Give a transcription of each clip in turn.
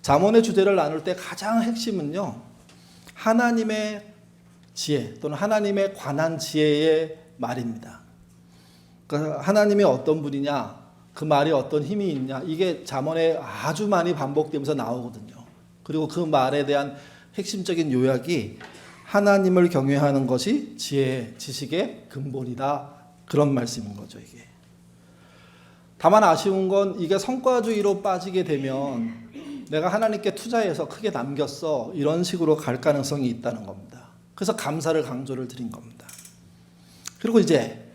잠언의 주제를 나눌 때 가장 핵심은요, 하나님의 지혜 또는 하나님에 관한 지혜의 말입니다. 그러니까 하나님이 어떤 분이냐, 그 말이 어떤 힘이 있냐, 이게 잠언에 아주 많이 반복되면서 나오거든요. 그리고 그 말에 대한 핵심적인 요약이 하나님을 경외하는 것이 지혜의 지식의 근본이다, 그런 말씀인 거죠. 이게 다만 아쉬운 건 이게 성과주의로 빠지게 되면 내가 하나님께 투자해서 크게 남겼어, 이런 식으로 갈 가능성이 있다는 겁니다. 그래서 감사를 강조를 드린 겁니다. 그리고 이제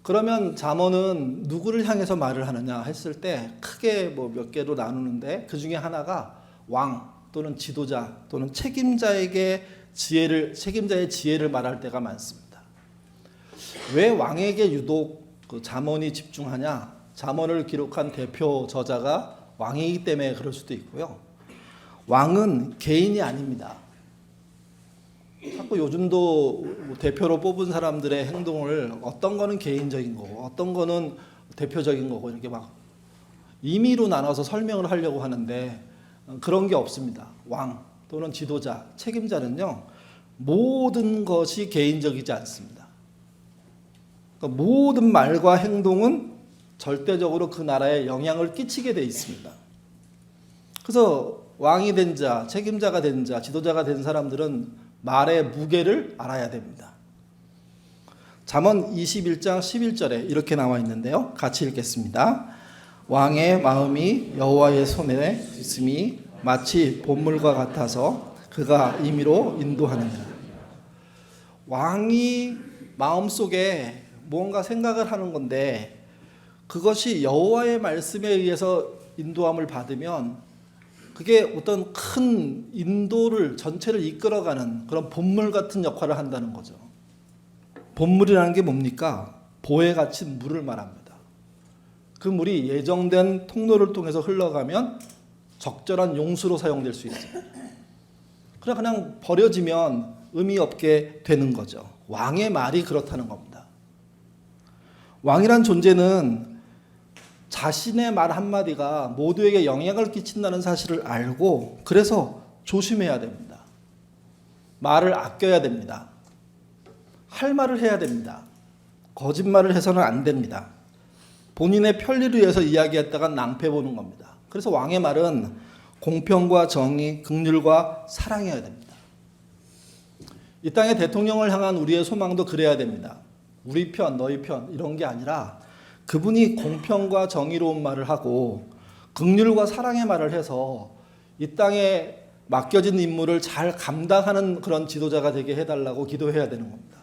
그러면 잠언은 누구를 향해서 말을 하느냐 했을 때 크게 몇 개로 나누는데, 그 중에 하나가 왕 또는 지도자 또는 책임자의 지혜를 말할 때가 많습니다. 왜 왕에게 유독 그 잠언이 집중하냐? 잠언을 기록한 대표 저자가 왕이기 때문에 그럴 수도 있고요. 왕은 개인이 아닙니다. 자꾸 요즘도 대표로 뽑은 사람들의 행동을 어떤 거는 개인적인 거고 어떤 거는 대표적인 거고 이렇게 막 임의로 나눠서 설명을 하려고 하는데, 그런 게 없습니다. 왕 또는 지도자, 책임자는요, 모든 것이 개인적이지 않습니다. 그러니까 모든 말과 행동은 절대적으로 그 나라에 영향을 끼치게 돼 있습니다. 그래서 왕이 된 자, 책임자가 된 자, 지도자가 된 사람들은 말의 무게를 알아야 됩니다. 잠언 21장 11절에 이렇게 나와 있는데요, 같이 읽겠습니다. 왕의 마음이 여호와의 손에 있음이 마치 봇물과 같아서 그가 임의로 인도하느니라. 왕이 마음속에 뭔가 생각을 하는 건데, 그것이 여호와의 말씀에 의해서 인도함을 받으면 그게 어떤 큰 인도를 전체를 이끌어가는 그런 봇물 같은 역할을 한다는 거죠. 봇물이라는 게 뭡니까? 보에 갇힌 물을 말합니다. 그 물이 예정된 통로를 통해서 흘러가면 적절한 용수로 사용될 수 있어요. 그냥 버려지면 의미 없게 되는 거죠. 왕의 말이 그렇다는 겁니다. 왕이란 존재는 자신의 말 한마디가 모두에게 영향을 끼친다는 사실을 알고, 그래서 조심해야 됩니다. 말을 아껴야 됩니다. 할 말을 해야 됩니다. 거짓말을 해서는 안 됩니다. 본인의 편리를 위해서 이야기했다가 낭패 보는 겁니다. 그래서 왕의 말은 공평과 정의, 긍휼과 사랑해야 됩니다. 이 땅의 대통령을 향한 우리의 소망도 그래야 됩니다. 우리 편, 너희 편 이런 게 아니라 그분이 공평과 정의로운 말을 하고 긍휼과 사랑의 말을 해서 이 땅에 맡겨진 임무를 잘 감당하는 그런 지도자가 되게 해달라고 기도해야 되는 겁니다.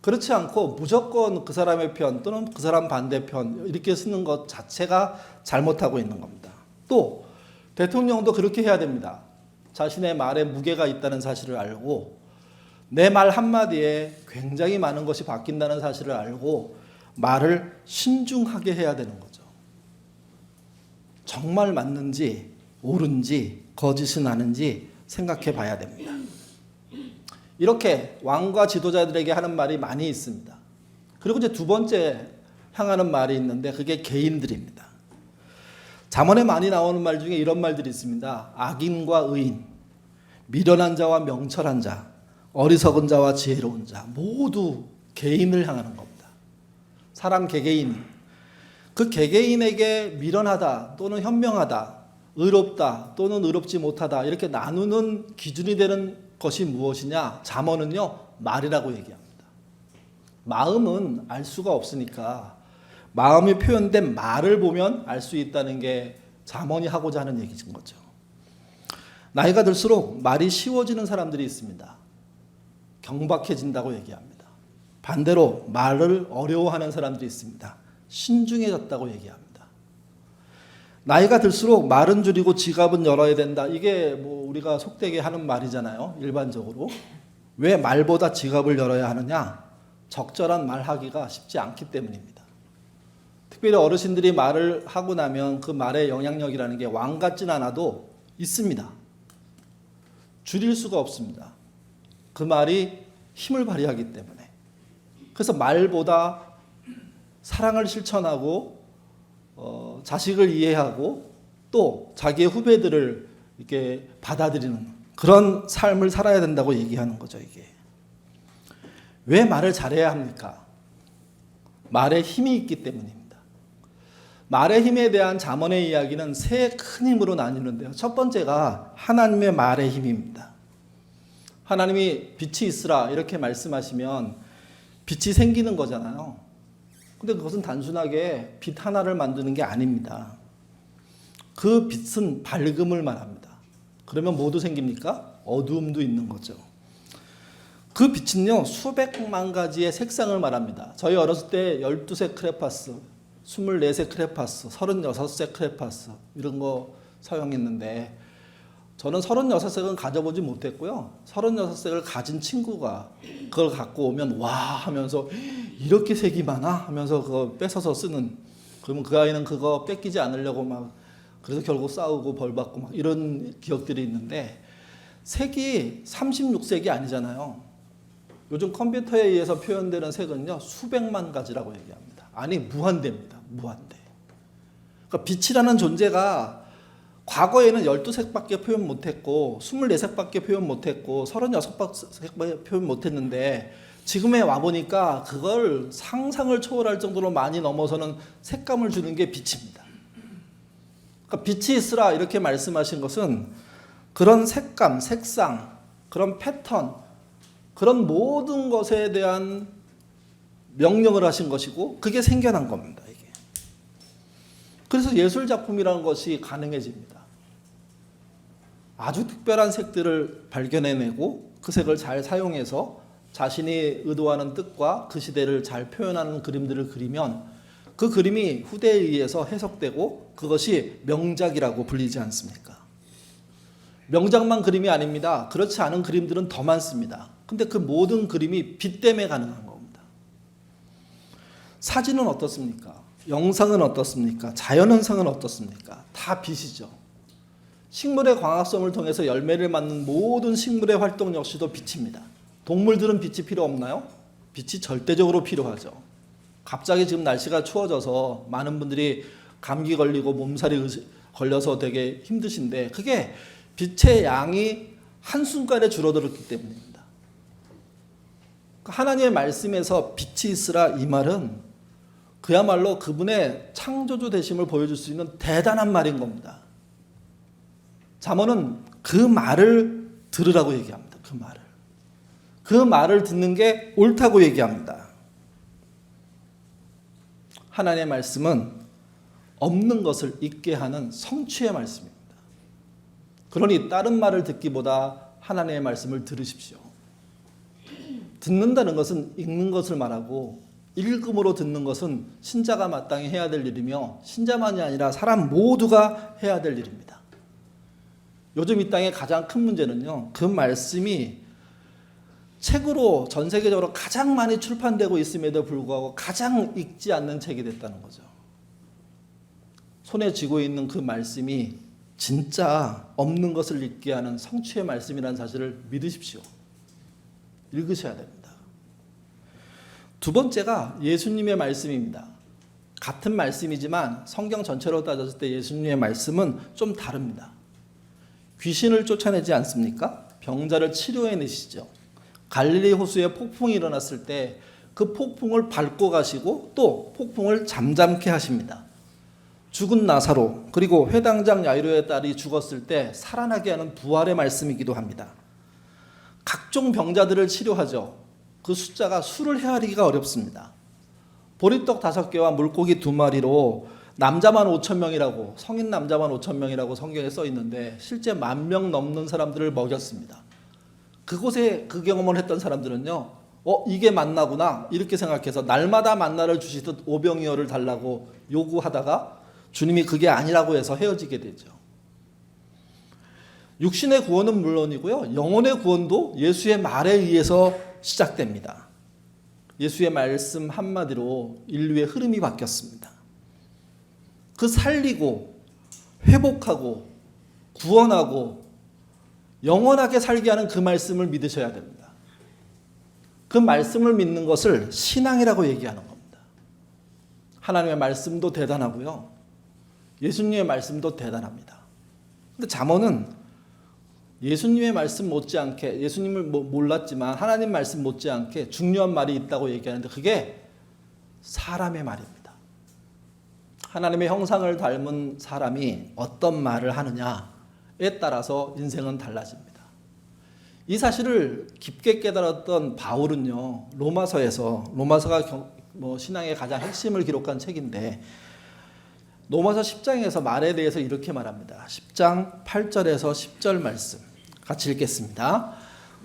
그렇지 않고 무조건 그 사람의 편 또는 그 사람 반대편 이렇게 쓰는 것 자체가 잘못하고 있는 겁니다. 또 대통령도 그렇게 해야 됩니다. 자신의 말에 무게가 있다는 사실을 알고, 내 말 한마디에 굉장히 많은 것이 바뀐다는 사실을 알고 말을 신중하게 해야 되는 거죠. 정말 맞는지 옳은지 거짓은 아닌지 생각해 봐야 됩니다. 이렇게 왕과 지도자들에게 하는 말이 많이 있습니다. 그리고 이제 두 번째 향하는 말이 있는데, 그게 개인들입니다. 잠언에 많이 나오는 말 중에 이런 말들이 있습니다. 악인과 의인, 미련한 자와 명철한 자, 어리석은 자와 지혜로운 자, 모두 개인을 향하는 겁니다. 사람 개개인, 그 개개인에게 미련하다 또는 현명하다, 의롭다 또는 의롭지 못하다 이렇게 나누는 기준이 되는 것이 무엇이냐? 잠언은요, 말이라고 얘기합니다. 마음은 알 수가 없으니까 마음이 표현된 말을 보면 알 수 있다는 게 잠언이 하고자 하는 얘기인 거죠. 나이가 들수록 말이 쉬워지는 사람들이 있습니다. 경박해진다고 얘기합니다. 반대로 말을 어려워하는 사람들이 있습니다. 신중해졌다고 얘기합니다. 나이가 들수록 말은 줄이고 지갑은 열어야 된다. 이게 우리가 속되게 하는 말이잖아요. 일반적으로. 왜 말보다 지갑을 열어야 하느냐? 적절한 말하기가 쉽지 않기 때문입니다. 특별히 어르신들이 말을 하고 나면 그 말의 영향력이라는 게 왕 같진 않아도 있습니다. 줄일 수가 없습니다. 그 말이 힘을 발휘하기 때문에. 그래서 말보다 사랑을 실천하고 자식을 이해하고 또 자기의 후배들을 이렇게 받아들이는 그런 삶을 살아야 된다고 얘기하는 거죠. 이게 왜 말을 잘해야 합니까? 말에 힘이 있기 때문입니다. 말의 힘에 대한 잠언의 이야기는 세 큰 힘으로 나뉘는데요. 첫 번째가 하나님의 말의 힘입니다. 하나님이 빛이 있으라 이렇게 말씀하시면 빛이 생기는 거잖아요. 근데 그것은 단순하게 빛 하나를 만드는 게 아닙니다. 그 빛은 밝음을 말합니다. 그러면 뭐도 생깁니까? 어두움도 있는 거죠. 그 빛은요, 수백만 가지의 색상을 말합니다. 저희 어렸을 때 12색 크레파스, 24색 크레파스, 36색 크레파스 이런 거 사용했는데 저는 36색은 가져보지 못했고요. 36색을 가진 친구가 그걸 갖고 오면 와 하면서 이렇게 색이 많아? 하면서 그거 뺏어서 쓰는, 그러면 그 아이는 그거 뺏기지 않으려고 막 그래서 결국 싸우고 벌받고 막 이런 기억들이 있는데 색이 36색이 아니잖아요. 요즘 컴퓨터에 의해서 표현되는 색은요 수백만 가지라고 얘기합니다. 아니 무한대입니다. 무한대. 그러니까 빛이라는 존재가 과거에는 12색밖에 표현 못했고 24색밖에 표현 못했고 36색밖에 표현 못했는데 지금에 와보니까 그걸 상상을 초월할 정도로 많이 넘어서는 색감을 주는 게 빛입니다. 그러니까 빛이 있으라 이렇게 말씀하신 것은 그런 색감, 색상, 그런 패턴, 그런 모든 것에 대한 명령을 하신 것이고 그게 생겨난 겁니다. 이게. 그래서 예술작품이라는 것이 가능해집니다. 아주 특별한 색들을 발견해내고 그 색을 잘 사용해서 자신이 의도하는 뜻과 그 시대를 잘 표현하는 그림들을 그리면 그 그림이 후대에 의해서 해석되고 그것이 명작이라고 불리지 않습니까? 명작만 그림이 아닙니다. 그렇지 않은 그림들은 더 많습니다. 근데 그 모든 그림이 빛 때문에 가능한 겁니다. 사진은 어떻습니까? 영상은 어떻습니까? 자연현상은 어떻습니까? 다 빛이죠. 식물의 광합성을 통해서 열매를 맺는 모든 식물의 활동 역시도 빛입니다. 동물들은 빛이 필요 없나요? 빛이 절대적으로 필요하죠. 갑자기 지금 날씨가 추워져서 많은 분들이 감기 걸리고 몸살이 걸려서 되게 힘드신데 그게 빛의 양이 한순간에 줄어들었기 때문입니다. 하나님의 말씀에서 빛이 있으라 이 말은 그야말로 그분의 창조주 되심을 보여줄 수 있는 대단한 말인 겁니다. 잠언은 그 말을 들으라고 얘기합니다. 그 말을 듣는 게 옳다고 얘기합니다. 하나님의 말씀은 없는 것을 있게 하는 성취의 말씀입니다. 그러니 다른 말을 듣기보다 하나님의 말씀을 들으십시오. 듣는다는 것은 읽는 것을 말하고 읽음으로 듣는 것은 신자가 마땅히 해야 될 일이며 신자만이 아니라 사람 모두가 해야 될 일입니다. 요즘 이 땅의 가장 큰 문제는요, 그 말씀이 책으로 전 세계적으로 가장 많이 출판되고 있음에도 불구하고 가장 읽지 않는 책이 됐다는 거죠. 손에 쥐고 있는 그 말씀이 진짜 없는 것을 읽게 하는 성취의 말씀이라는 사실을 믿으십시오. 읽으셔야 됩니다. 두 번째가 예수님의 말씀입니다. 같은 말씀이지만 성경 전체로 따졌을 때 예수님의 말씀은 좀 다릅니다. 귀신을 쫓아내지 않습니까? 병자를 치료해내시죠. 갈릴리 호수에 폭풍이 일어났을 때 그 폭풍을 밟고 가시고 또 폭풍을 잠잠케 하십니다. 죽은 나사로 그리고 회당장 야이로의 딸이 죽었을 때 살아나게 하는 부활의 말씀이기도 합니다. 각종 병자들을 치료하죠. 그 숫자가 수를 헤아리기가 어렵습니다. 보리떡 5개와 물고기 2마리로 남자만 5,000명이라고, 성인 남자만 5,000명이라고 성경에 써 있는데 실제 10,000명 넘는 사람들을 먹였습니다. 그곳에 그 경험을 했던 사람들은요, 이게 만나구나 이렇게 생각해서 날마다 만나를 주시듯 오병이어를 달라고 요구하다가 주님이 그게 아니라고 해서 헤어지게 되죠. 육신의 구원은 물론이고요, 영혼의 구원도 예수의 말에 의해서 시작됩니다. 예수의 말씀 한마디로 인류의 흐름이 바뀌었습니다. 그 살리고 회복하고 구원하고 영원하게 살게 하는 그 말씀을 믿으셔야 됩니다. 그 말씀을 믿는 것을 신앙이라고 얘기하는 겁니다. 하나님의 말씀도 대단하고요, 예수님의 말씀도 대단합니다. 근데 잠언은 예수님의 말씀 못지않게, 예수님을 몰랐지만 하나님 말씀 못지않게 중요한 말이 있다고 얘기하는데 그게 사람의 말입니다. 하나님의 형상을 닮은 사람이 어떤 말을 하느냐에 따라서 인생은 달라집니다. 이 사실을 깊게 깨달았던 바울은요, 로마서가 신앙의 가장 핵심을 기록한 책인데 로마서 10장에서 말에 대해서 이렇게 말합니다. 10장 8절에서 10절 말씀 같이 읽겠습니다.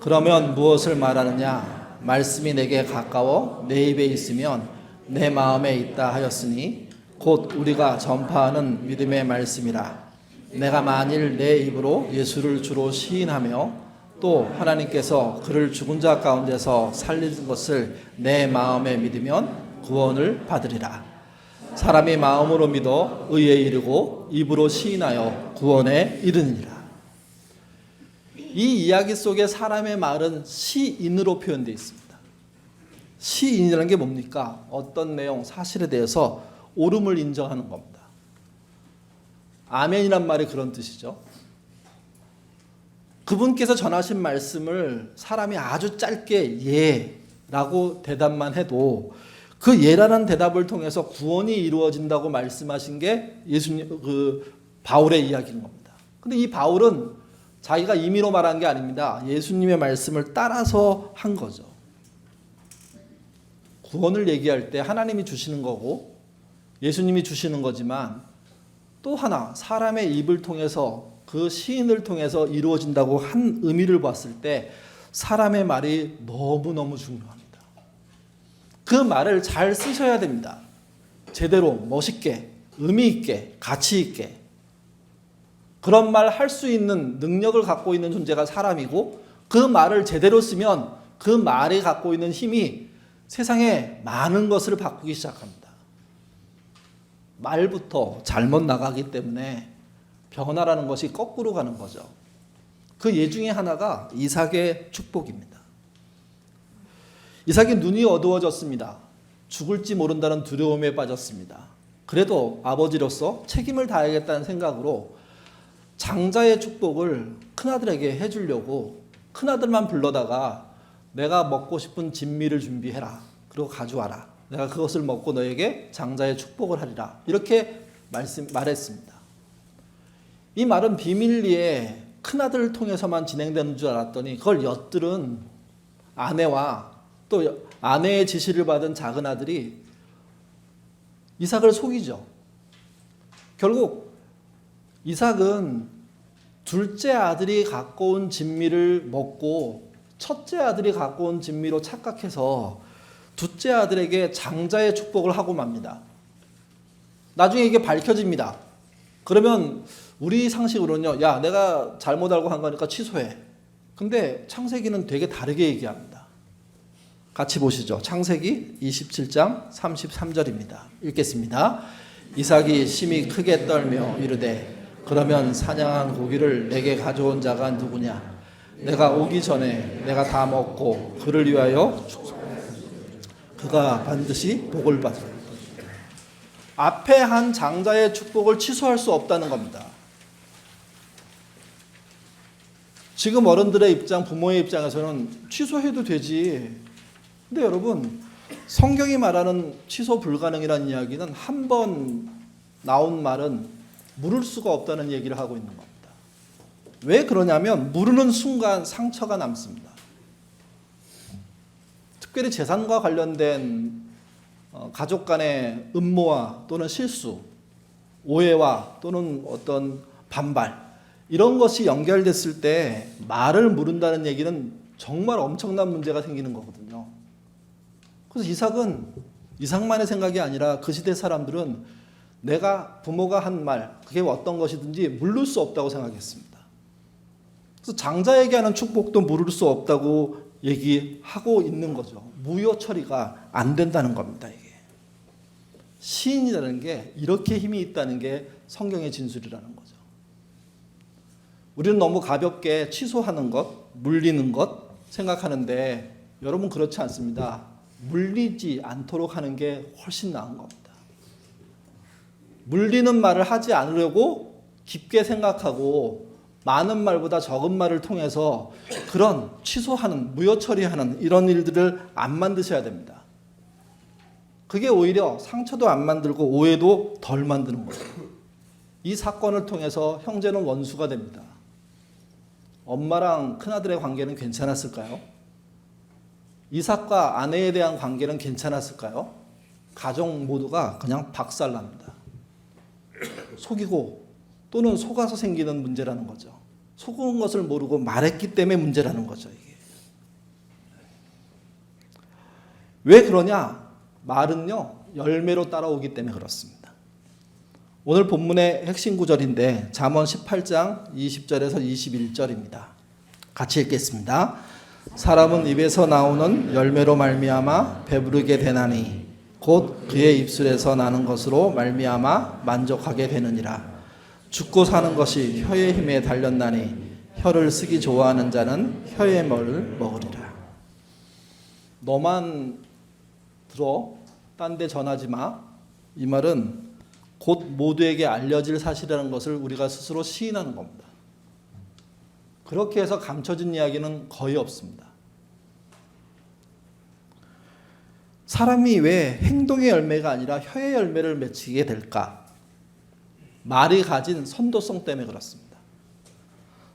그러면 무엇을 말하느냐? 말씀이 내게 가까워 내 입에 있으면 내 마음에 있다 하였으니 곧 우리가 전파하는 믿음의 말씀이라. 내가 만일 내 입으로 예수를 주로 시인하며 또 하나님께서 그를 죽은 자 가운데서 살린 것을 내 마음에 믿으면 구원을 받으리라. 사람이 마음으로 믿어 의에 이르고 입으로 시인하여 구원에 이르느니라. 이 이야기 속에 사람의 말은 시인으로 표현되어 있습니다. 시인이라는 게 뭡니까? 어떤 내용, 사실에 대해서 옳음을 인정하는 겁니다. 아멘이란 말이 그런 뜻이죠. 그분께서 전하신 말씀을 사람이 아주 짧게 예라고 대답만 해도 그 예라는 대답을 통해서 구원이 이루어진다고 말씀하신 게 바울의 이야기인 겁니다. 근데 이 바울은 자기가 임의로 말한 게 아닙니다. 예수님의 말씀을 따라서 한 거죠. 구원을 얘기할 때 하나님이 주시는 거고 예수님이 주시는 거지만 또 하나 사람의 입을 통해서 그 시인을 통해서 이루어진다고 한 의미를 봤을 때 사람의 말이 너무너무 중요합니다. 그 말을 잘 쓰셔야 됩니다. 제대로 멋있게, 의미 있게, 가치 있게. 그런 말 할 수 있는 능력을 갖고 있는 존재가 사람이고 그 말을 제대로 쓰면 그 말이 갖고 있는 힘이 세상에 많은 것을 바꾸기 시작합니다. 말부터 잘못 나가기 때문에 변화라는 것이 거꾸로 가는 거죠. 그 예 중에 하나가 이삭의 축복입니다. 이삭이 눈이 어두워졌습니다. 죽을지 모른다는 두려움에 빠졌습니다. 그래도 아버지로서 책임을 다하겠다는 생각으로 장자의 축복을 큰아들에게 해주려고 큰아들만 불러다가 내가 먹고 싶은 진미를 준비해라. 그리고 가져와라. 내가 그것을 먹고 너에게 장자의 축복을 하리라. 이렇게 말했습니다. 이 말은 비밀리에 큰아들을 통해서만 진행되는 줄 알았더니 그걸 엿들은 아내와 또 아내의 지시를 받은 작은 아들이 이삭을 속이죠. 결국 이삭은 둘째 아들이 갖고 온 진미를 먹고 첫째 아들이 갖고 온 진미로 착각해서 둘째 아들에게 장자의 축복을 하고 맙니다. 나중에 이게 밝혀집니다. 그러면 우리 상식으로는요, 야, 내가 잘못 알고 한 거니까 취소해. 근데 창세기는 되게 다르게 얘기합니다. 같이 보시죠. 창세기 27장 33절입니다. 읽겠습니다. 이삭이 심히 크게 떨며 이르되 그러면 사냥한 고기를 내게 가져온 자가 누구냐? 내가 오기 전에 내가 다 먹고 그를 위하여 그가 반드시 복을 받으리라. 앞에 한 장자의 축복을 취소할 수 없다는 겁니다. 지금 어른들의 입장, 부모의 입장에서는 취소해도 되지. 근데 여러분, 성경이 말하는 취소 불가능이라는 이야기는 한 번 나온 말은 물을 수가 없다는 얘기를 하고 있는 겁니다. 왜 그러냐면 무르는 순간 상처가 남습니다. 특별히 재산과 관련된 가족 간의 음모와 또는 실수, 오해와 또는 어떤 반발 이런 것이 연결됐을 때 말을 무른다는 얘기는 정말 엄청난 문제가 생기는 거거든요. 그래서 이삭만의 생각이 아니라 그 시대 사람들은 내가 부모가 한 말, 그게 어떤 것이든지 물을 수 없다고 생각했습니다. 그래서 장자에게 하는 축복도 물을 수 없다고 얘기하고 있는 거죠. 무효 처리가 안 된다는 겁니다. 이게 시인이라는 게 이렇게 힘이 있다는 게 성경의 진술이라는 거죠. 우리는 너무 가볍게 취소하는 것, 물리는 것 생각하는데 여러분 그렇지 않습니다. 물리지 않도록 하는 게 훨씬 나은 겁니다. 물리는 말을 하지 않으려고 깊게 생각하고 많은 말보다 적은 말을 통해서 그런 취소하는, 무효 처리하는 이런 일들을 안 만드셔야 됩니다. 그게 오히려 상처도 안 만들고 오해도 덜 만드는 거예요. 이 사건을 통해서 형제는 원수가 됩니다. 엄마랑 큰아들의 관계는 괜찮았을까요? 이삭과 아내에 대한 관계는 괜찮았을까요? 가족 모두가 그냥 박살납니다. 속이고 또는 속아서 생기는 문제라는 거죠. 속은 것을 모르고 말했기 때문에 문제라는 거죠. 이게. 왜 그러냐? 말은요, 열매로 따라오기 때문에 그렇습니다. 오늘 본문의 핵심 구절인데 잠언 18장 20절에서 21절입니다. 같이 읽겠습니다. 사람은 입에서 나오는 열매로 말미암아 배부르게 되나니 곧 그의 입술에서 나는 것으로 말미암아 만족하게 되느니라. 죽고 사는 것이 혀의 힘에 달렸나니 혀를 쓰기 좋아하는 자는 혀의 벌을 먹으리라. 너만 들어 딴 데 전하지 마. 이 말은 곧 모두에게 알려질 사실이라는 것을 우리가 스스로 시인하는 겁니다. 그렇게 해서 감춰진 이야기는 거의 없습니다. 사람이 왜 행동의 열매가 아니라 혀의 열매를 맺히게 될까? 말이 가진 선도성 때문에 그렇습니다.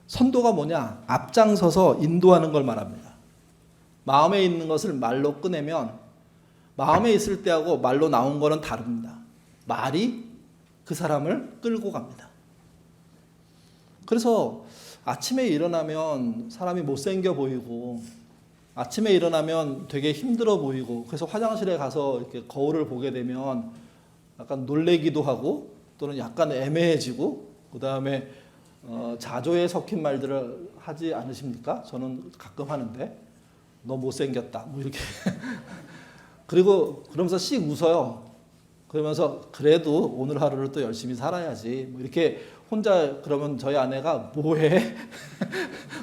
선도가 뭐냐? 앞장서서 인도하는 걸 말합니다. 마음에 있는 것을 말로 꺼내면 마음에 있을 때하고 말로 나온 거는 다릅니다. 말이 그 사람을 끌고 갑니다. 그래서 아침에 일어나면 사람이 못생겨 보이고 아침에 일어나면 되게 힘들어 보이고 그래서 화장실에 가서 이렇게 거울을 보게 되면 약간 놀래기도 하고 또는 약간 애매해지고 그 다음에 자조에 섞인 말들을 하지 않으십니까? 저는 가끔 하는데 너 못생겼다 뭐 이렇게 그리고 그러면서 씩 웃어요. 그러면서 그래도 오늘 하루를 또 열심히 살아야지 뭐 이렇게 혼자 그러면 저희 아내가 뭐해?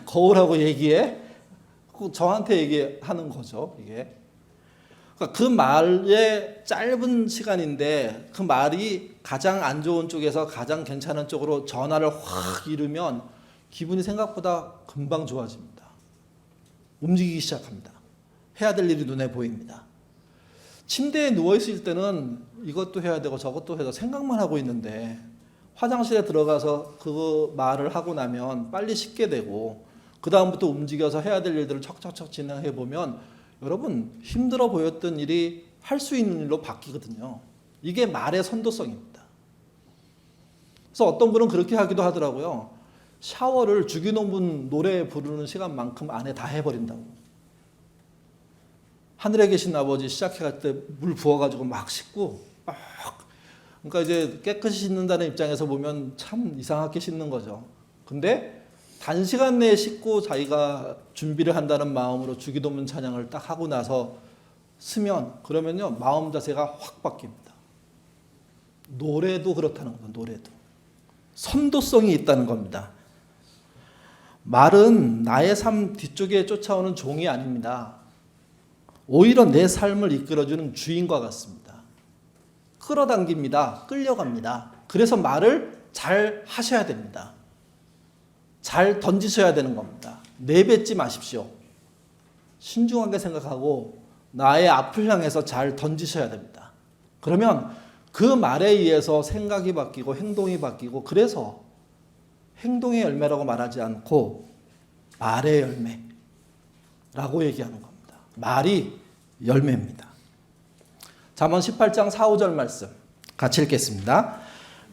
거울하고 얘기해? 저한테 얘기하는 거죠. 이게 그러니까 그 말의 짧은 시간인데 그 말이 가장 안 좋은 쪽에서 가장 괜찮은 쪽으로 전환을 확 이루면 기분이 생각보다 금방 좋아집니다. 움직이기 시작합니다. 해야 될 일이 눈에 보입니다. 침대에 누워있을 때는 이것도 해야 되고 저것도 해야 되고 생각만 하고 있는데 화장실에 들어가서 그 말을 하고 나면 빨리 씻게 되고 그 다음부터 움직여서 해야 될 일들을 척척척 진행해 보면 여러분 힘들어 보였던 일이 할 수 있는 일로 바뀌거든요. 이게 말의 선도성입니다. 그래서 어떤 분은 그렇게 하기도 하더라고요. 샤워를 주기도문 노래 부르는 시간만큼 안에 다 해버린다고. 하늘에 계신 아버지 시작해갈 때 물 부어가지고 막 씻고 막 그러니까 이제 깨끗이 씻는다는 입장에서 보면 참 이상하게 씻는 거죠. 근데 단시간 내에 씻고 자기가 준비를 한다는 마음으로 주기도문 찬양을 딱 하고 나서 쓰면 그러면요 마음 자세가 확 바뀝니다. 노래도 그렇다는 겁니다. 노래도 선도성이 있다는 겁니다. 말은 나의 삶 뒤쪽에 쫓아오는 종이 아닙니다. 오히려 내 삶을 이끌어주는 주인과 같습니다. 끌어당깁니다. 끌려갑니다. 그래서 말을 잘 하셔야 됩니다. 잘 던지셔야 되는 겁니다. 내뱉지 마십시오. 신중하게 생각하고 나의 앞을 향해서 잘 던지셔야 됩니다. 그러면 그 말에 의해서 생각이 바뀌고 행동이 바뀌고 그래서 행동의 열매라고 말하지 않고 말의 열매라고 얘기하는 겁니다. 말이 열매입니다. 잠언 18장 4, 5절 말씀 같이 읽겠습니다.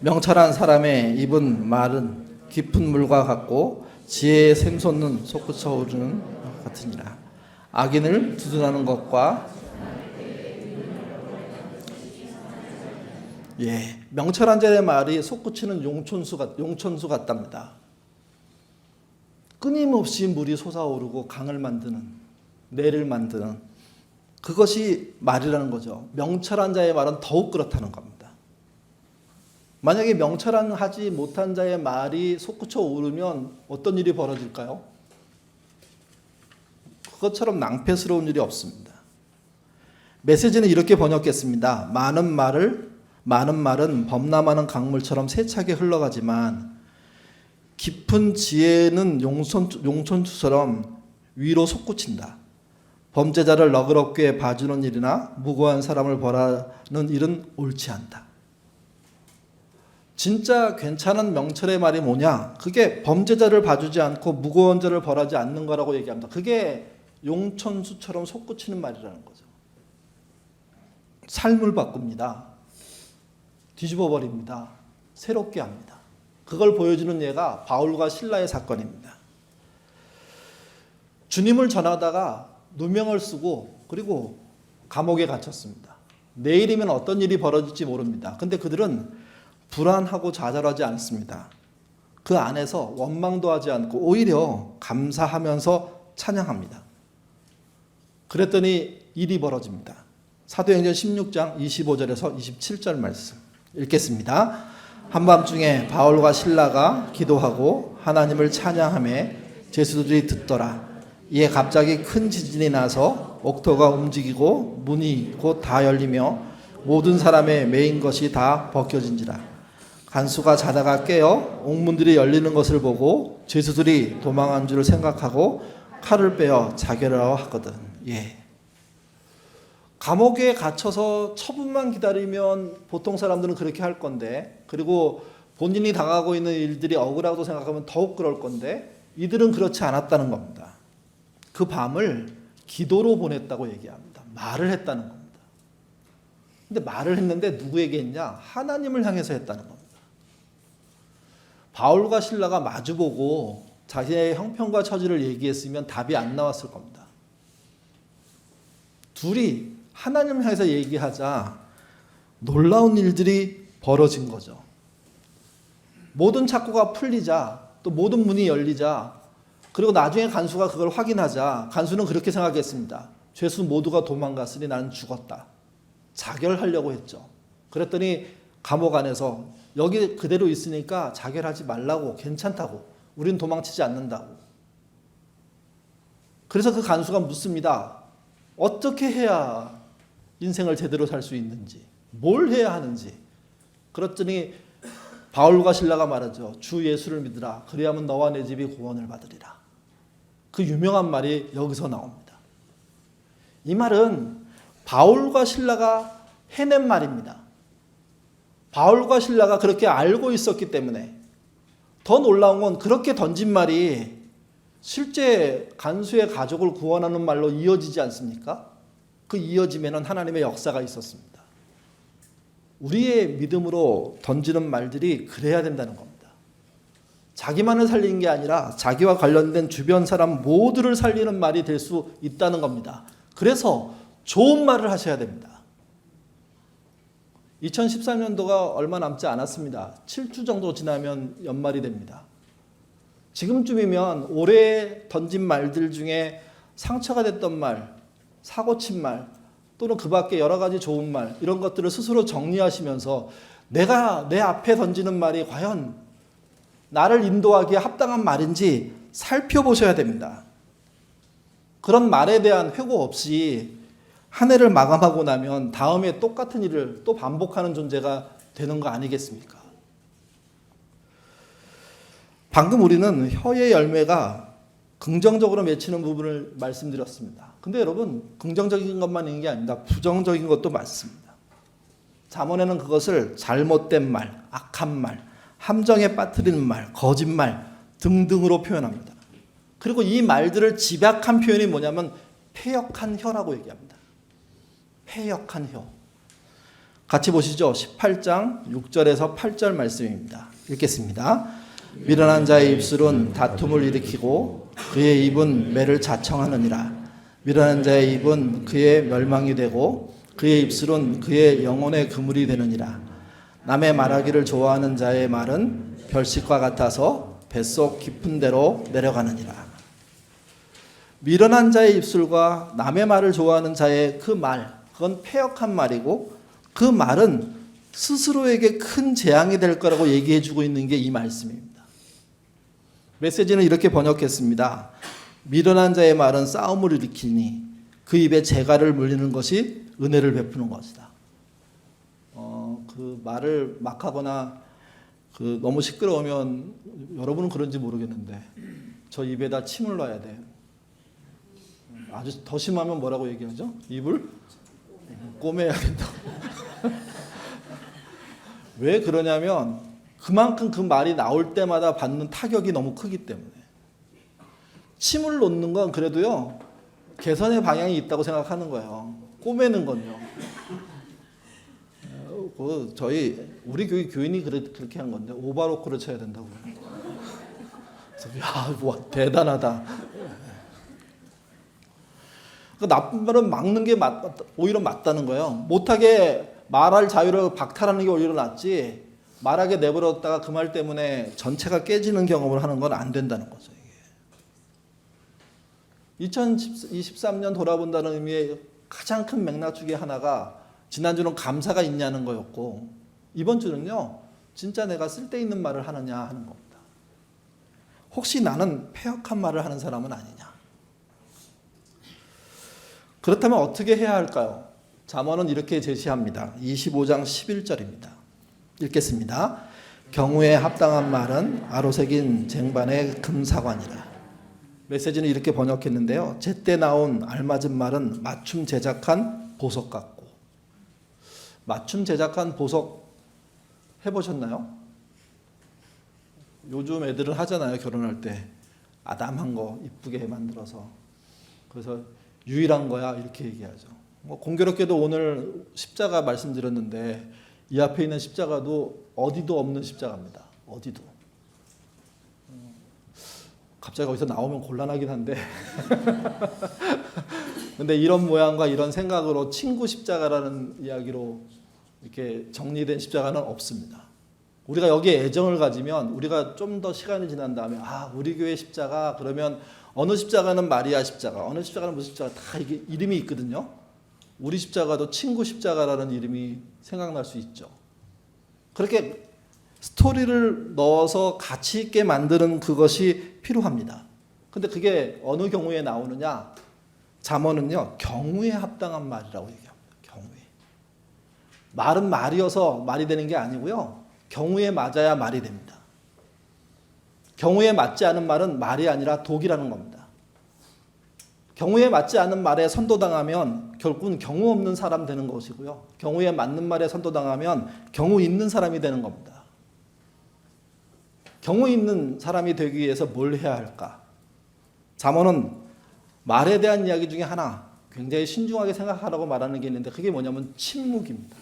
명철한 사람의 입은 말은 깊은 물과 같고 지혜의 샘솟는 솟구쳐 오르는 것 같으니라. 악인을 두둔하는 것과 명철한 자의 말이 솟구치는 용천수 같답니다. 끊임없이 물이 솟아오르고 강을 만드는 내를 만드는 그것이 말이라는 거죠. 명철한 자의 말은 더욱 그렇다는 겁니다. 만약에 명철하지 못한 자의 말이 솟구쳐 오르면 어떤 일이 벌어질까요? 그것처럼 낭패스러운 일이 없습니다. 메시지는 이렇게 번역했습니다. 많은 말은 범람하는 강물처럼 세차게 흘러가지만 깊은 지혜는 용천추처럼 위로 솟구친다. 범죄자를 너그럽게 봐주는 일이나 무고한 사람을 벌하는 일은 옳지 않다. 진짜 괜찮은 명철의 말이 뭐냐? 그게 범죄자를 봐주지 않고 무고한 자를 벌하지 않는 거라고 얘기합니다. 그게 용천수처럼 솟구치는 말이라는 거죠. 삶을 바꿉니다. 뒤집어 버립니다. 새롭게 합니다. 그걸 보여주는 예가 바울과 실라의 사건입니다. 주님을 전하다가 누명을 쓰고 그리고 감옥에 갇혔습니다. 내일이면 어떤 일이 벌어질지 모릅니다. 근데 그들은 불안하고 좌절하지 않습니다. 그 안에서 원망도 하지 않고 오히려 감사하면서 찬양합니다. 그랬더니 일이 벌어집니다. 사도행전 16장 25절에서 27절 말씀 읽겠습니다. 한밤중에 바울과 실라가 기도하고 하나님을 찬양하며 제수들이 듣더라. 이에 갑자기 큰 지진이 나서 옥토가 움직이고 문이 곧 다 열리며 모든 사람의 매인 것이 다 벗겨진지라. 간수가 자다가 깨어 옥문들이 열리는 것을 보고 제수들이 도망한 줄 생각하고 칼을 빼어 자결하려 하거든. 예. 감옥에 갇혀서 처분만 기다리면 보통 사람들은 그렇게 할 건데, 그리고 본인이 당하고 있는 일들이 억울하다고 생각하면 더욱 그럴 건데, 이들은 그렇지 않았다는 겁니다. 그 밤을 기도로 보냈다고 얘기합니다. 말을 했다는 겁니다. 근데 말을 했는데 누구에게 했냐? 하나님을 향해서 했다는 겁니다. 바울과 실라가 마주보고 자신의 형편과 처지를 얘기했으면 답이 안 나왔을 겁니다. 둘이 하나님을 향해서 얘기하자 놀라운 일들이 벌어진 거죠. 모든 착고가 풀리자, 또 모든 문이 열리자, 그리고 나중에 간수가 그걸 확인하자 간수는 그렇게 생각했습니다. 죄수 모두가 도망갔으니 나는 죽었다. 자결하려고 했죠. 그랬더니 감옥 안에서 여기 그대로 있으니까 자결하지 말라고, 괜찮다고, 우린 도망치지 않는다고. 그래서 그 간수가 묻습니다. 어떻게 해야 인생을 제대로 살 수 있는지, 뭘 해야 하는지. 그랬더니 바울과 실라가 말하죠. 주 예수를 믿으라. 그리하면 너와 내 집이 구원을 받으리라. 그 유명한 말이 여기서 나옵니다. 이 말은 바울과 실라가 해낸 말입니다. 바울과 실라가 그렇게 알고 있었기 때문에. 더 놀라운 건 그렇게 던진 말이 실제 간수의 가족을 구원하는 말로 이어지지 않습니까? 그 이어짐에는 하나님의 역사가 있었습니다. 우리의 믿음으로 던지는 말들이 그래야 된다는 겁니다. 자기만을 살리는 게 아니라 자기와 관련된 주변 사람 모두를 살리는 말이 될 수 있다는 겁니다. 그래서 좋은 말을 하셔야 됩니다. 2013년도가 얼마 남지 않았습니다. 7주 정도 지나면 연말이 됩니다. 지금쯤이면 올해 던진 말들 중에 상처가 됐던 말, 사고친 말, 또는 그 밖에 여러 가지 좋은 말, 이런 것들을 스스로 정리하시면서 내가 내 앞에 던지는 말이 과연 나를 인도하기에 합당한 말인지 살펴보셔야 됩니다. 그런 말에 대한 회고 없이 한 해를 마감하고 나면 다음에 똑같은 일을 또 반복하는 존재가 되는 거 아니겠습니까? 방금 우리는 혀의 열매가 긍정적으로 맺히는 부분을 말씀드렸습니다. 근데 여러분, 긍정적인 것만 있는 게 아닙니다. 부정적인 것도 많습니다. 잠언에는 그것을 잘못된 말, 악한 말, 함정에 빠뜨리는 말, 거짓말 등등으로 표현합니다. 그리고 이 말들을 집약한 표현이 뭐냐면 패역한 혀라고 얘기합니다. 패역한 혀. 같이 보시죠. 18장 6절에서 8절 말씀입니다. 읽겠습니다. 미련한 자의 입술은 다툼을 일으키고 그의 입은 매를 자청하느니라. 미련한 자의 입은 그의 멸망이 되고 그의 입술은 그의 영혼의 그물이 되느니라. 남의 말하기를 좋아하는 자의 말은 별식과 같아서 뱃속 깊은 데로 내려가느니라. 미련한 자의 입술과 남의 말을 좋아하는 자의 그 말, 그건 패역한 말이고 그 말은 스스로에게 큰 재앙이 될 거라고 얘기해 주고 있는 게 이 말씀입니다. 메시지는 이렇게 번역했습니다. 미련한 자의 말은 싸움을 일으키니 그 입에 재갈을 물리는 것이 은혜를 베푸는 것이다. 그 말을 막 하거나 너무 시끄러우면 여러분은 그런지 모르겠는데 저 입에다 침을 놔야 돼요. 아주 더 심하면 뭐라고 얘기하죠? 입을 꼬매야 된다고. 왜 그러냐면 그만큼 그 말이 나올 때마다 받는 타격이 너무 크기 때문에. 침을 놓는 건 그래도요 개선의 방향이 있다고 생각하는 거예요. 꼬매는 건요. 우리 교인이 그렇게 한 건데 오바로크를 쳐야 된다고. 야, 와, 대단하다. 나쁜 말은 막는 게 오히려 맞다는 거예요. 못하게 말할 자유를 박탈하는 게 오히려 낫지, 말하게 내버렸다가 그 말 때문에 전체가 깨지는 경험을 하는 건 안 된다는 거죠. 이게 2023년 돌아본다는 의미의 가장 큰 맥락 중에 하나가 지난주는 감사가 있냐는 거였고, 이번 주는요 진짜 내가 쓸데있는 말을 하느냐 하는 겁니다. 혹시 나는 패역한 말을 하는 사람은 아니냐. 그렇다면 어떻게 해야 할까요? 잠언은 이렇게 제시합니다. 25장 11절입니다. 읽겠습니다. 경우에 합당한 말은 아로새긴 쟁반의 금사관이라. 메시지는 이렇게 번역했는데요. 제때 나온 알맞은 말은 맞춤 제작한 보석 같고. 맞춤 제작한 보석 해보셨나요? 요즘 애들은 하잖아요. 결혼할 때 아담한 거 이쁘게 만들어서, 그래서 유일한 거야 이렇게 얘기하죠. 공교롭게도 오늘 십자가 말씀드렸는데 이 앞에 있는 십자가도 어디도 없는 십자가입니다. 어디도. 갑자기 거기서 나오면 곤란하긴 한데 근데 이런 모양과 이런 생각으로 친구 십자가라는 이야기로 이렇게 정리된 십자가는 없습니다. 우리가 여기에 애정을 가지면, 우리가 좀 더 시간이 지난 다음에 우리 교회 십자가 그러면 어느 십자가는 마리아 십자가, 어느 십자가는 무슨 십자가, 다 이게 이름이 있거든요. 우리 십자가도 친구 십자가라는 이름이 생각날 수 있죠. 그렇게 스토리를 넣어서 가치 있게 만드는 그것이 필요합니다. 근데 그게 어느 경우에 나오느냐? 잠언은요 경우에 합당한 말이라고 얘기합니다. 경우에. 말은 말이어서 말이 되는 게 아니고요, 경우에 맞아야 말이 됩니다. 경우에 맞지 않은 말은 말이 아니라 독이라는 겁니다. 경우에 맞지 않은 말에 선도당하면 결국은 경우 없는 사람 되는 것이고요, 경우에 맞는 말에 선도당하면 경우 있는 사람이 되는 겁니다. 경우 있는 사람이 되기 위해서 뭘 해야 할까? 잠언은 말에 대한 이야기 중에 하나, 굉장히 신중하게 생각하라고 말하는 게 있는데 그게 뭐냐면 침묵입니다.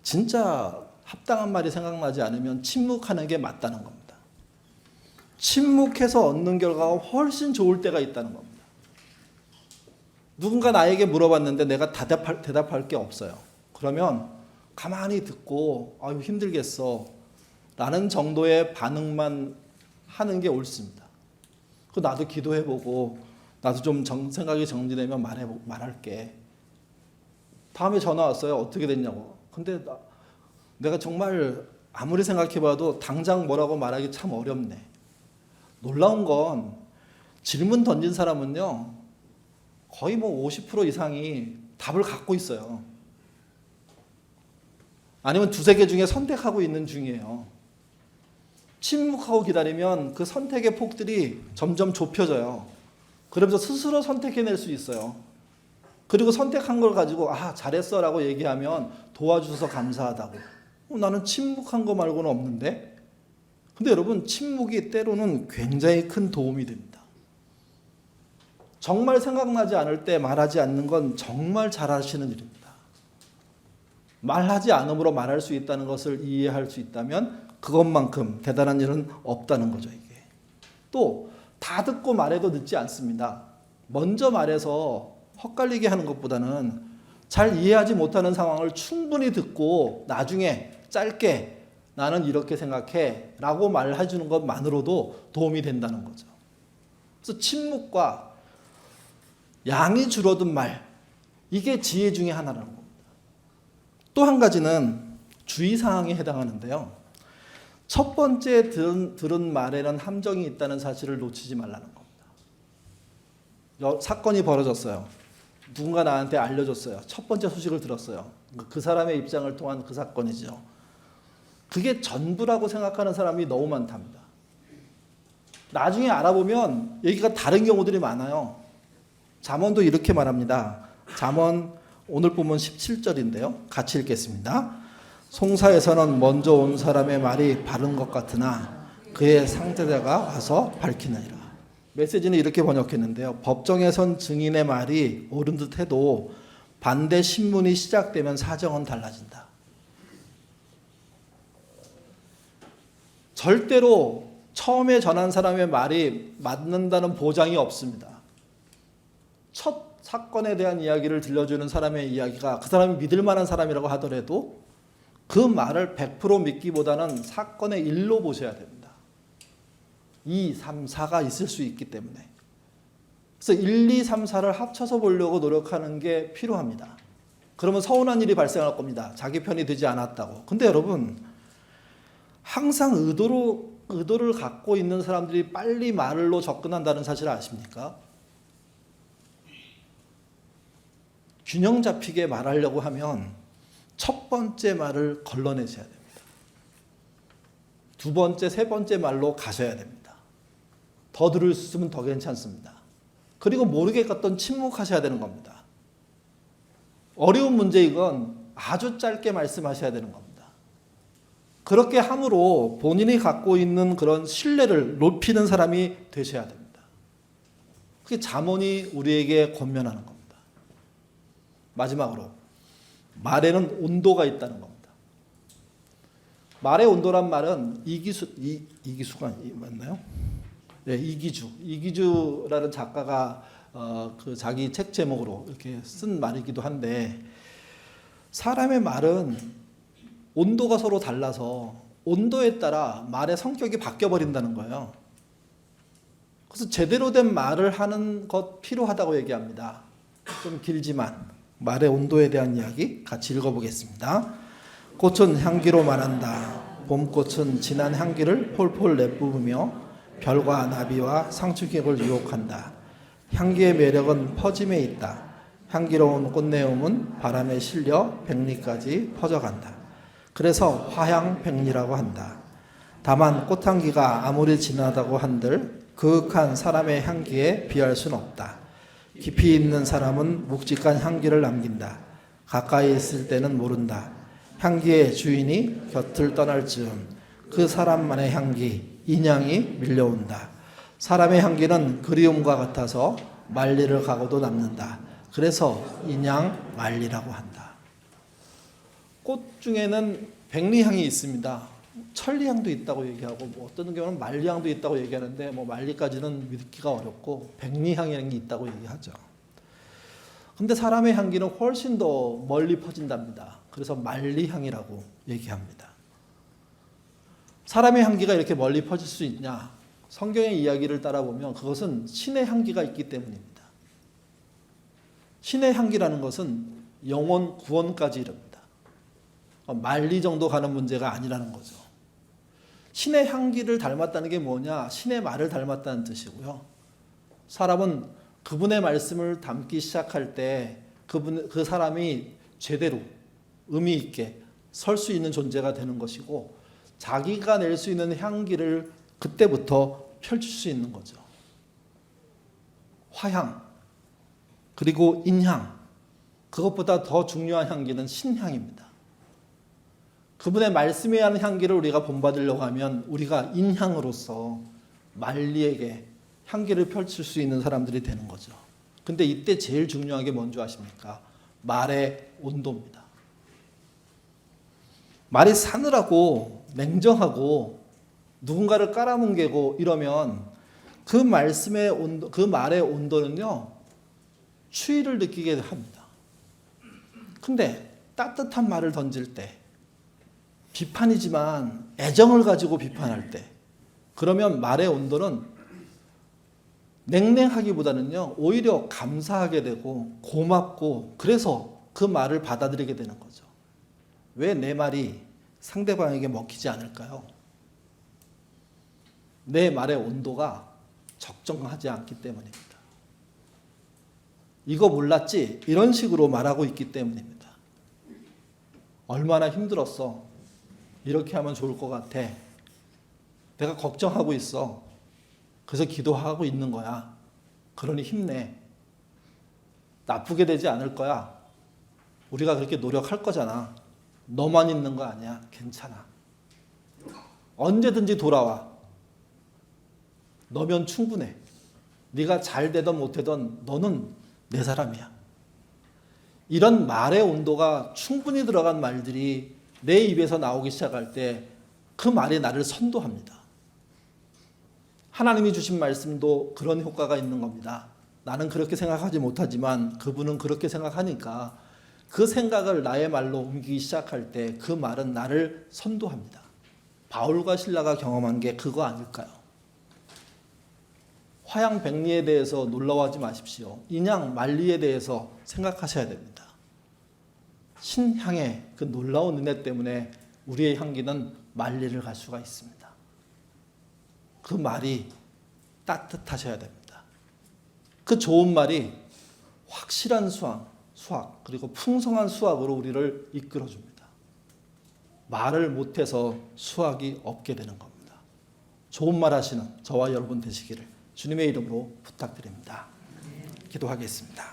진짜 합당한 말이 생각나지 않으면 침묵하는 게 맞다는 겁니다. 침묵해서 얻는 결과가 훨씬 좋을 때가 있다는 겁니다. 누군가 나에게 물어봤는데 내가 대답할 게 없어요. 그러면 가만히 듣고 아유 힘들겠어 라는 정도의 반응만 하는 게 옳습니다. 나도 기도해보고 나도 좀 생각이 정리되면 말할게. 다음에 전화 왔어요. 어떻게 됐냐고. 근데 내가 정말 아무리 생각해봐도 당장 뭐라고 말하기 참 어렵네. 놀라운 건 질문 던진 사람은요 거의 50% 이상이 답을 갖고 있어요. 아니면 두세 개 중에 선택하고 있는 중이에요. 침묵하고 기다리면 그 선택의 폭들이 점점 좁혀져요. 그러면서 스스로 선택해낼 수 있어요. 그리고 선택한 걸 가지고 잘했어 라고 얘기하면 도와주셔서 감사하다고. 나는 침묵한 거 말고는 없는데. 근데 여러분, 침묵이 때로는 굉장히 큰 도움이 됩니다. 정말 생각나지 않을 때 말하지 않는 건 정말 잘하시는 일입니다. 말하지 않음으로 말할 수 있다는 것을 이해할 수 있다면 그것만큼 대단한 일은 없다는 거죠. 이게 또 다 듣고 말해도 늦지 않습니다. 먼저 말해서 헛갈리게 하는 것보다는 잘 이해하지 못하는 상황을 충분히 듣고 나중에 짧게 나는 이렇게 생각해 라고 말해주는 것만으로도 도움이 된다는 거죠. 그래서 침묵과 양이 줄어든 말, 이게 지혜 중에 하나라는 겁니다. 또 한 가지는 주의사항에 해당하는데요. 첫 번째 들은 말에는 함정이 있다는 사실을 놓치지 말라는 겁니다. 사건이 벌어졌어요. 누군가 나한테 알려줬어요. 첫 번째 소식을 들었어요. 그 사람의 입장을 통한 그 사건이죠. 그게 전부라고 생각하는 사람이 너무 많답니다. 나중에 알아보면 얘기가 다른 경우들이 많아요. 잠언도 이렇게 말합니다. 잠언 오늘 본문 17절인데요. 같이 읽겠습니다. 송사에서는 먼저 온 사람의 말이 바른 것 같으나 그의 상대자가 와서 밝히느니라. 메시지는 이렇게 번역했는데요. 법정에선 증인의 말이 옳은 듯 해도 반대 신문이 시작되면 사정은 달라진다. 절대로 처음에 전한 사람의 말이 맞는다는 보장이 없습니다. 첫 사건에 대한 이야기를 들려주는 사람의 이야기가 그 사람이 믿을 만한 사람이라고 하더라도 그 말을 100% 믿기보다는 사건의 일로 보셔야 됩니다. 2, 3, 4가 있을 수 있기 때문에. 그래서 1, 2, 3, 4를 합쳐서 보려고 노력하는 게 필요합니다. 그러면 서운한 일이 발생할 겁니다. 자기 편이 되지 않았다고. 근데 여러분, 항상 의도를 갖고 있는 사람들이 빨리 말로 접근한다는 사실을 아십니까? 균형 잡히게 말하려고 하면 첫 번째 말을 걸러내셔야 됩니다. 두 번째, 세 번째 말로 가셔야 됩니다. 더 들을 수 있으면 더 괜찮습니다. 그리고 모르겠던 침묵하셔야 되는 겁니다. 어려운 문제이건 아주 짧게 말씀하셔야 되는 겁니다. 그렇게 함으로 본인이 갖고 있는 그런 신뢰를 높이는 사람이 되셔야 됩니다. 그게 잠언이 우리에게 권면하는 겁니다. 마지막으로 말에는 온도가 있다는 겁니다. 말의 온도란 말은 이기수가 맞나요? 네, 이기주라는 작가가 그 자기 책 제목으로 이렇게 쓴 말이기도 한데, 사람의 말은 온도가 서로 달라서 온도에 따라 말의 성격이 바뀌어 버린다는 거예요. 그래서 제대로 된 말을 하는 것 필요하다고 얘기합니다. 좀 길지만 말의 온도에 대한 이야기 같이 읽어보겠습니다. 꽃은 향기로 말한다. 봄꽃은 진한 향기를 폴폴 내뿜으며 별과 나비와 상추객을 유혹한다. 향기의 매력은 퍼짐에 있다. 향기로운 꽃내음은 바람에 실려 백리까지 퍼져간다. 그래서 화향백리라고 한다. 다만 꽃향기가 아무리 진하다고 한들 그윽한 사람의 향기에 비할 수는 없다. 깊이 있는 사람은 묵직한 향기를 남긴다. 가까이 있을 때는 모른다. 향기의 주인이 곁을 떠날 즈음 그 사람만의 향기, 인향이 밀려온다. 사람의 향기는 그리움과 같아서 만리를 가고도 남는다. 그래서 인향 만리라고 한다. 꽃 중에는 백리향이 있습니다. 천리향도 있다고 얘기하고, 어떤 경우는 만리향도 있다고 얘기하는데, 만리까지는 믿기가 어렵고 백리향이라는 게 있다고 얘기하죠. 근데 사람의 향기는 훨씬 더 멀리 퍼진답니다. 그래서 만리향이라고 얘기합니다. 사람의 향기가 이렇게 멀리 퍼질 수 있냐? 성경의 이야기를 따라보면 그것은 신의 향기가 있기 때문입니다. 신의 향기라는 것은 영혼 구원까지 이릅니다. 만리 정도 가는 문제가 아니라는 거죠. 신의 향기를 닮았다는 게 뭐냐? 신의 말을 닮았다는 뜻이고요. 사람은 그분의 말씀을 담기 시작할 때 그 사람이 제대로 의미 있게 설 수 있는 존재가 되는 것이고, 자기가 낼 수 있는 향기를 그때부터 펼칠 수 있는 거죠. 화향, 그리고 인향, 그것보다 더 중요한 향기는 신향입니다. 그분의 말씀에 하는 향기를 우리가 본받으려고 하면 우리가 인향으로서 만리에게 향기를 펼칠 수 있는 사람들이 되는 거죠. 근데 이때 제일 중요한 게 뭔지 아십니까? 말의 온도입니다. 말이 싸늘하고 냉정하고 누군가를 깔아뭉개고 이러면 그 말씀의 온도, 그 말의 온도는요, 추위를 느끼게 합니다. 근데 따뜻한 말을 던질 때, 비판이지만 애정을 가지고 비판할 때, 그러면 말의 온도는 냉랭하기보다는요, 오히려 감사하게 되고 고맙고, 그래서 그 말을 받아들이게 되는 거죠. 왜 내 말이 상대방에게 먹히지 않을까요? 내 말의 온도가 적정하지 않기 때문입니다. 이거 몰랐지? 이런 식으로 말하고 있기 때문입니다. 얼마나 힘들었어? 이렇게 하면 좋을 것 같아. 내가 걱정하고 있어. 그래서 기도하고 있는 거야. 그러니 힘내. 나쁘게 되지 않을 거야. 우리가 그렇게 노력할 거잖아. 너만 있는 거 아니야. 괜찮아. 언제든지 돌아와. 너면 충분해. 네가 잘 되든 못되든 너는 내 사람이야. 이런 말의 온도가 충분히 들어간 말들이 내 입에서 나오기 시작할 때 그 말이 나를 선도합니다. 하나님이 주신 말씀도 그런 효과가 있는 겁니다. 나는 그렇게 생각하지 못하지만 그분은 그렇게 생각하니까 그 생각을 나의 말로 옮기기 시작할 때 그 말은 나를 선도합니다. 바울과 실라가 경험한 게 그거 아닐까요? 화양백리에 대해서 놀라워하지 마십시오. 인양 만리에 대해서 생각하셔야 됩니다. 신향의 그 놀라운 은혜 때문에 우리의 향기는 만리를 갈 수가 있습니다. 그 말이 따뜻하셔야 됩니다. 그 좋은 말이 확실한 수확 그리고 풍성한 수확으로 우리를 이끌어줍니다. 말을 못해서 수확이 없게 되는 겁니다. 좋은 말 하시는 저와 여러분 되시기를 주님의 이름으로 부탁드립니다. 기도하겠습니다.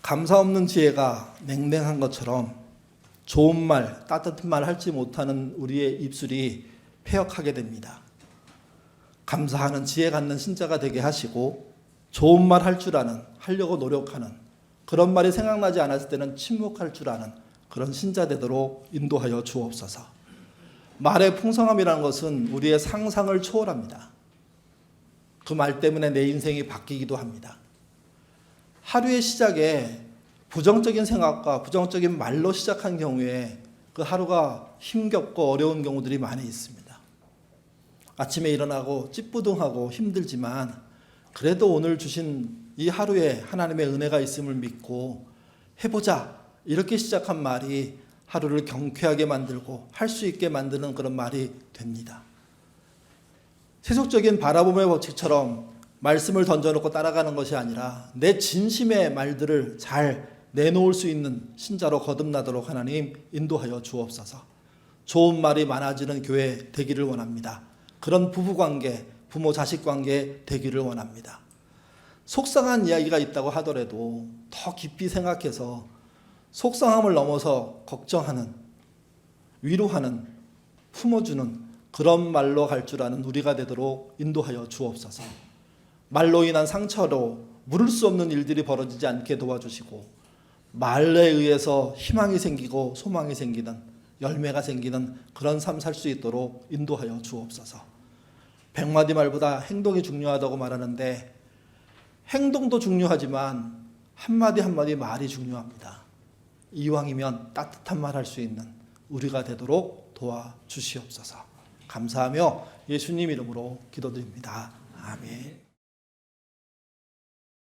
감사 없는 지혜가 냉랭한 것처럼 좋은 말, 따뜻한 말 할지 못하는 우리의 입술이 패역하게 됩니다. 감사하는 지혜 갖는 신자가 되게 하시고 좋은 말 할 줄 아는, 하려고 노력하는 그런 말이 생각나지 않았을 때는 침묵할 줄 아는 그런 신자 되도록 인도하여 주옵소서. 말의 풍성함이라는 것은 우리의 상상을 초월합니다. 그 말 때문에 내 인생이 바뀌기도 합니다. 하루의 시작에 부정적인 생각과 부정적인 말로 시작한 경우에 그 하루가 힘겹고 어려운 경우들이 많이 있습니다. 아침에 일어나고 찌뿌둥하고 힘들지만 그래도 오늘 주신 이 하루에 하나님의 은혜가 있음을 믿고 해보자 이렇게 시작한 말이 하루를 경쾌하게 만들고 할 수 있게 만드는 그런 말이 됩니다. 세속적인 바라봄의 법칙처럼 말씀을 던져놓고 따라가는 것이 아니라 내 진심의 말들을 잘 내놓을 수 있는 신자로 거듭나도록 하나님 인도하여 주옵소서. 좋은 말이 많아지는 교회 되기를 원합니다. 그런 부부관계, 부모 자식 관계 되기를 원합니다. 속상한 이야기가 있다고 하더라도 더 깊이 생각해서 속상함을 넘어서 걱정하는, 위로하는, 품어주는 그런 말로 갈 줄 아는 우리가 되도록 인도하여 주옵소서. 말로 인한 상처로 물을 수 없는 일들이 벌어지지 않게 도와주시고 말에 의해서 희망이 생기고 소망이 생기는 열매가 생기는 그런 삶 살 수 있도록 인도하여 주옵소서. 100마디 말보다 행동이 중요하다고 말하는데 행동도 중요하지만 한마디 한마디 말이 중요합니다. 이왕이면 따뜻한 말 할 수 있는 우리가 되도록 도와주시옵소서. 감사하며 예수님 이름으로 기도드립니다. 아멘.